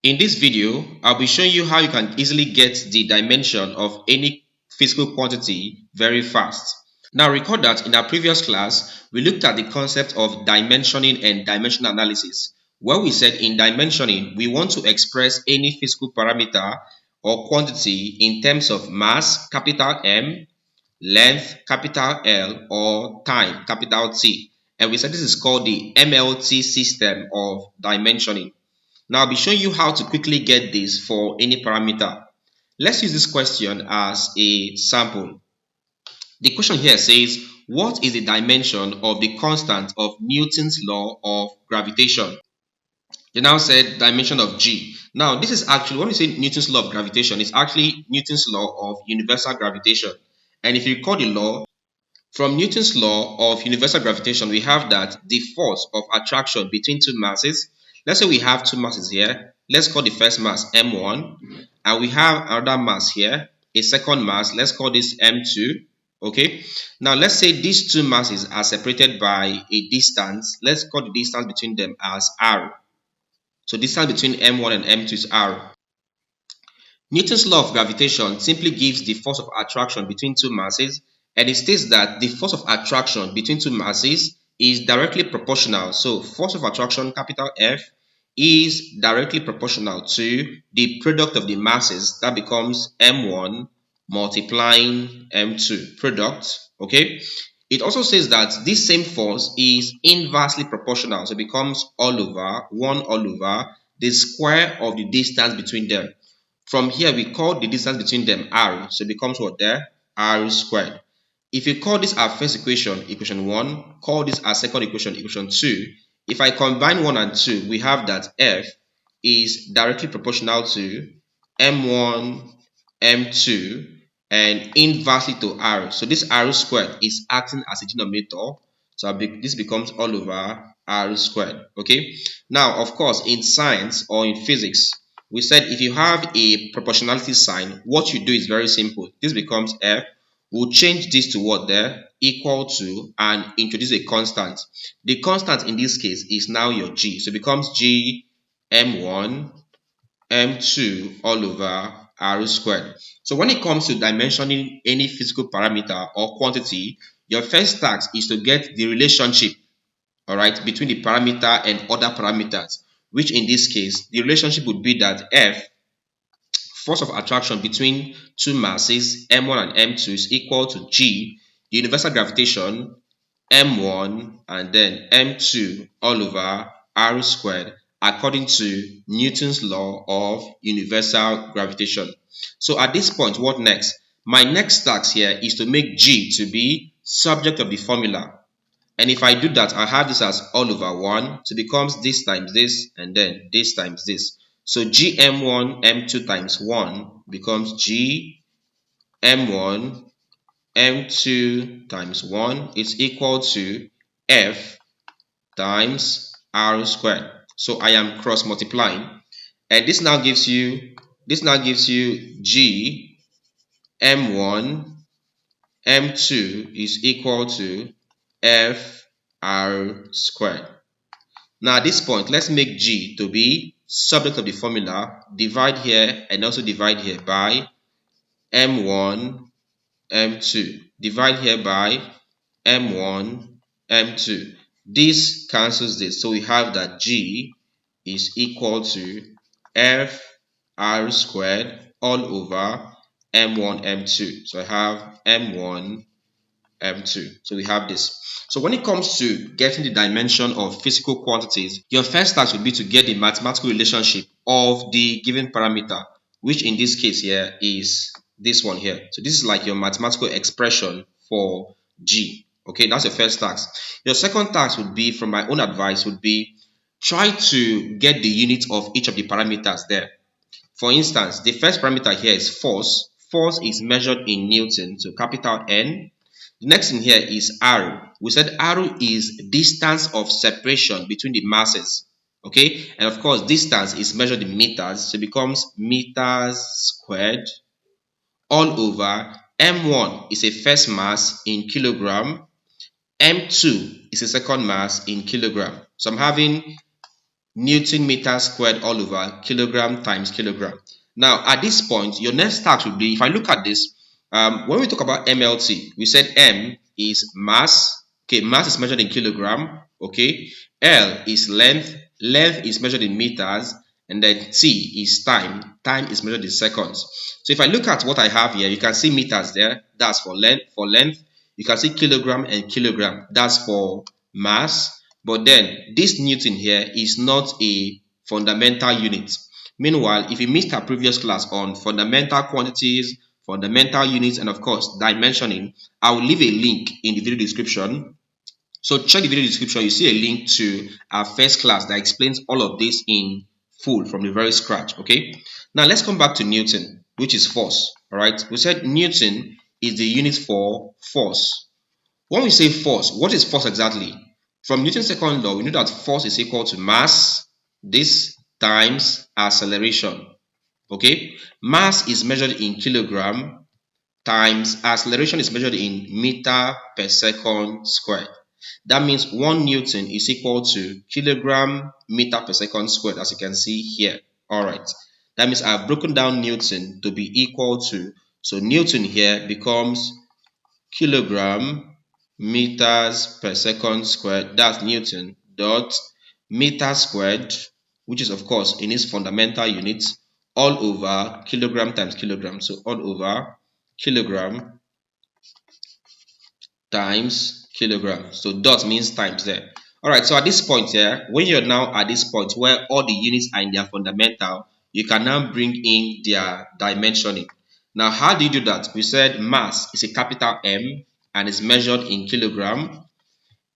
In this video, I'll be showing you how you can easily get the dimension of any physical quantity very fast. Now recall that in our previous class, we looked at the concept of dimensioning and dimensional analysis, where we said in dimensioning, we want to express any physical parameter or quantity in terms of mass, capital M, length, capital L, or time, capital T. And we said this is called the MLT system of dimensioning. Now I'll be showing you how to quickly get this for any parameter. Let's use this question as a sample. The question here says, what is the dimension of the constant of Newton's law of gravitation? They now said dimension of G. Now this is actually, when we say Newton's law of gravitation, it's actually Newton's law of universal gravitation. And if you recall the law, from Newton's law of universal gravitation, we have that the force of attraction between two masses, let's say we have two masses here, let's call the first mass M1, and we have another mass here, a second mass, let's call this M2, okay? Now let's say these two masses are separated by a distance, let's call the distance between them as R. So distance between M1 and M2 is R. Newton's law of gravitation simply gives the force of attraction between two masses, and it states that the force of attraction between two masses is directly proportional. So force of attraction, capital F, is directly proportional to the product of the masses. That becomes M1 multiplying M2 product. Okay. It also says that this same force is inversely proportional. So it becomes all over 1 all over the square of the distance between them. From here, we call the distance between them R. So it becomes what there? R squared. If you call this our first equation, equation 1, call this our second equation, equation 2. If I combine 1 and 2, we have that F is directly proportional to M1, M2, and inversely to R. So this R squared is acting as a denominator. So this becomes all over R squared. Okay. Now, of course, in science or in physics, we said if you have a proportionality sign, what you do is very simple. This becomes F. We'll change this to what there? Equal to, and introduce a constant. The constant in this case is now your G. So it becomes G M1 M2 all over R squared. So when it comes to dimensioning any physical parameter or quantity, your first task is to get the relationship, all right, between the parameter and other parameters, which in this case, the relationship would be that F, force of attraction between two masses, M1 and M2, is equal to G, the universal gravitation, M1 and then M2 all over R squared, according to Newton's law of universal gravitation. So at this point, what next? My next task here is to make G to be subject of the formula. And if I do that, I have this as all over 1. So it becomes this times this and then this times this. So Gm1 M2 times 1 becomes Gm1 M2 times 1 is equal to F times R squared. So I am cross multiplying. And this now gives you G M1 M2 is equal to F R squared. Now at this point, let's make G to be subject of the formula. Divide here and also divide here by M1 M2. Divide here by M1 M2. This cancels this. So we have that G is equal to F R squared all over M1 M2. So I have M1 M2. So we have this. So when it comes to getting the dimension of physical quantities, your first task would be to get the mathematical relationship of the given parameter, which in this case here is this one here. So this is like your mathematical expression for G. Okay, that's your first task. Your second task would be, from my own advice, would be try to get the unit of each of the parameters there. For instance, the first parameter here is force. Force is measured in Newton, so capital N. The next thing here is R. We said R is distance of separation between the masses. Okay, and of course, distance is measured in meters, so it becomes meters squared all over M1 is a first mass in kilogram, M2 is a second mass in kilogram. So I'm having Newton meter squared all over kilogram times kilogram. Now, at this point, your next task will be, if I look at this, when we talk about MLT, we said M is mass. Okay, mass is measured in kilogram. Okay, L is length. Length is measured in meters. And then T is time. Time is measured in seconds. So if I look at what I have here, you can see meters there. That's for length. For length, you can see kilogram and kilogram. That's for mass. But then this Newton here is not a fundamental unit. Meanwhile, if you missed our previous class on fundamental quantities, fundamental units, and of course dimensioning, I will leave a link in the video description. So check the video description. You see a link to our first class that explains all of this in full from the very scratch. Okay. Now let's come back to Newton, which is force. All right. We said Newton is the unit for force. When we say force, what is force exactly? From Newton's second law, we know that force is equal to mass, this times acceleration. Okay. Mass is measured in kilogram times acceleration is measured in meter per second squared. That means 1 Newton is equal to kilogram meter per second squared, as you can see here. All right. That means I've broken down Newton to be equal to, so Newton here becomes kilogram meters per second squared. That's Newton dot meter squared, which is of course in its fundamental units, all over kilogram times kilogram. So all over kilogram times kilogram. So dot means times there. All right, so at this point here, when you're now at this point where all the units are in their fundamental, you can now bring in their dimensioning. Now, how do you do that? We said mass is a capital M and is measured in kilogram.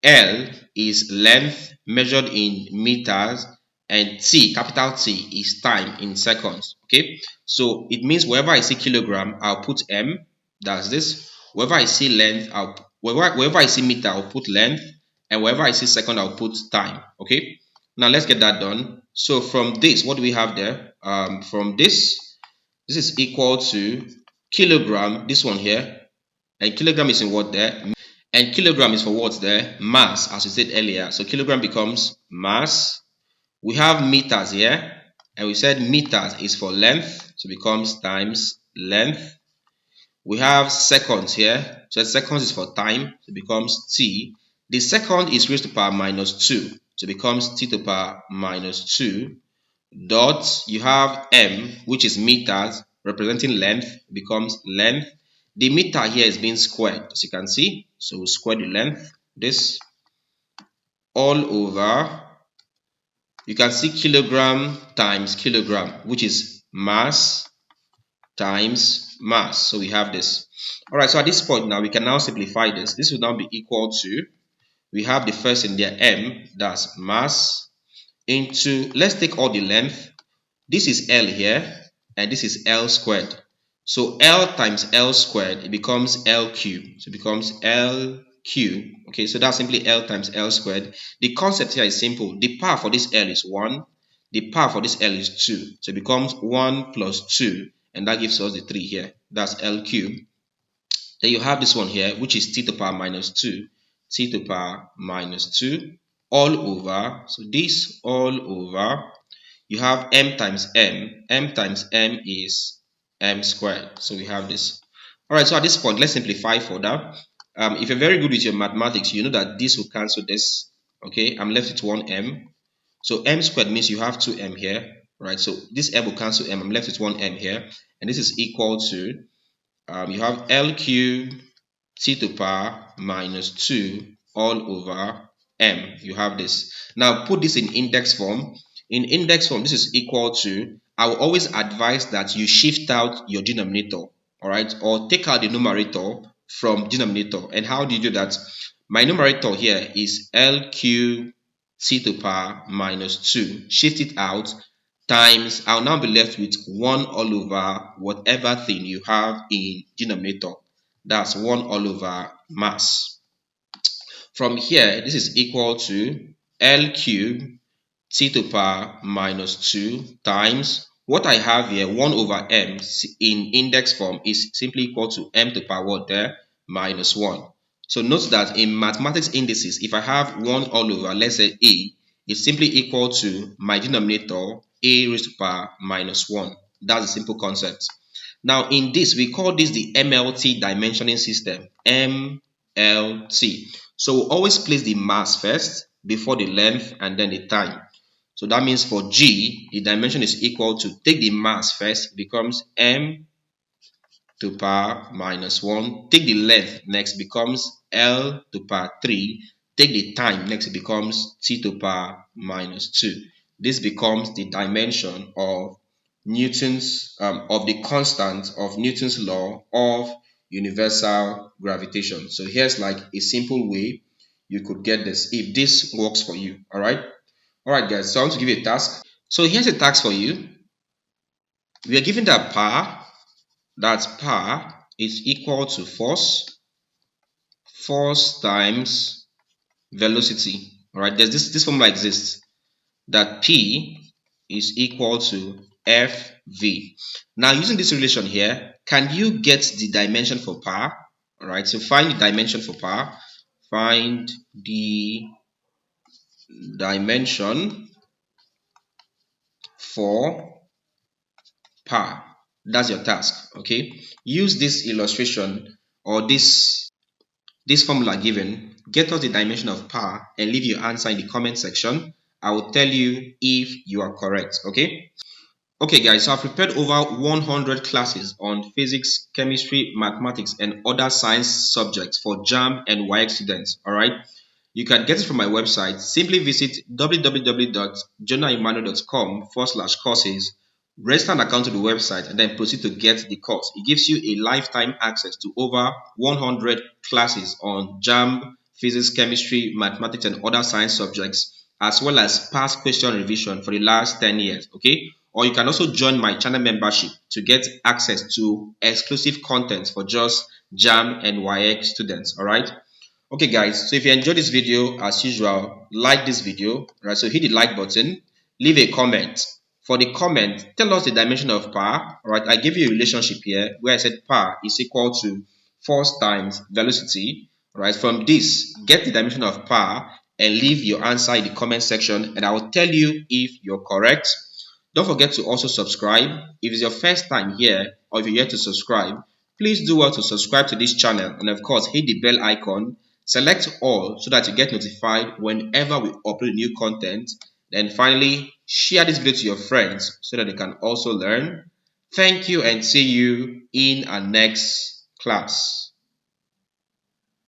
L is length measured in meters, and T, capital T, is time in seconds. Okay, so it means wherever I see kilogram, I'll put M. That's this. Wherever I see length, wherever I see meter, I'll put length, and wherever I see second, I'll put time. Okay, now let's get that done. So from this, what do we have there? From this is equal to kilogram, this one here, and kilogram is in what there? And kilogram is for what's there? Mass, as we said earlier. So kilogram becomes mass. We have meters here, and we said meters is for length, so it becomes times length. We have seconds here, so seconds is for time, so it becomes T. The second is raised to power minus 2, so it becomes T to the power minus 2. Dot, you have M, which is meters, representing length, becomes length. The meter here is being squared, as you can see. So we square the length, this, all over, you can see kilogram times kilogram, which is mass times mass. So we have this. All right, so at this point now, we can now simplify this. This will now be equal to, we have the first in there, M, that's mass, into, let's take all the length. This is L here, and this is L squared. So L times L squared, it becomes L cubed. So it becomes L cubed. Okay, so that's simply L times L squared. The concept here is simple. The power for this L is 1. The power for this L is 2. So it becomes 1 plus 2. And that gives us the 3 here. That's L cubed. Then you have this one here, which is T to the power minus 2. T to the power minus 2. All over. So this all over. You have M times M. M times M is M squared. So we have this. All right, so at this point, let's simplify further. If you're very good with your mathematics, you know that this will cancel this. Okay, I'm left with 1M. So M squared means you have 2M here. Right, so this M will cancel M. I'm left with 1M here. And this is equal to, you have L cubed T to the power minus 2 all over M. You have this. Now put this in index form. In index form, this is equal to, I will always advise that you shift out your denominator, all right, or take out the numerator from denominator. And how do you do that? My numerator here is L cubed T to the power minus 2. Shift it out times, I'll now be left with 1 all over whatever thing you have in denominator. That's 1 all over mass. From here, this is equal to L cubed T to the power minus 2 times what I have here, 1 over M in index form is simply equal to M to the power what there? Minus 1. So note that in mathematics indices, if I have 1 all over, let's say A is simply equal to my denominator a raised to power minus 1. That's a simple concept. Now in this, we call this the MLT dimensioning system, MLT. So we'll always place the mass first before the length and then the time. So that means for G, the dimension is equal to, take the mass first, becomes m to power minus 1. Take the length, next becomes L to power 3. Take the time, next it becomes T to power minus 2. This becomes the dimension of Newton's of the constant of Newton's law of universal gravitation. So here's like a simple way you could get this if this works for you. All right guys, so I want to give you a task. So here's a task for you. We are given that power is equal to force times velocity. All right, there's this formula exists, that P is equal to FV. Now using this relation here, can you get the dimension for power? All right, so find the dimension for power. Find the dimension for power. That's your task. Okay, use this illustration or this formula given, get us the dimension of power and leave your answer in the comment section. I will tell you if you are correct. Okay guys, so I've prepared over 100 classes on physics, chemistry, mathematics and other science subjects for JAMB and YX students. Alright, you can get it from my website. Simply visit www.jonahemmanuel.com/courses, register an account to the website and then proceed to get the course. It gives you a lifetime access to over 100 classes on JAMB, physics, chemistry, mathematics and other science subjects, as well as past question revision for the last 10 years. Okay, or you can also join my channel membership to get access to exclusive content for just JAMB and YX students. Alright, okay guys, so if you enjoyed this video, as usual, like this video. Right, so hit the like button, leave a comment. For the comment, tell us the dimension of power. All right, I gave you a relationship here where I said power is equal to force times velocity. All right, from this, get the dimension of power and leave your answer in the comment section and I will tell you if you're correct. Don't forget to also subscribe. If it's your first time here or if you're yet to subscribe, please do well to subscribe to this channel and of course hit the bell icon. Select all so that you get notified whenever we upload new content. Then finally, share this video to your friends so that they can also learn. Thank you and see you in our next class.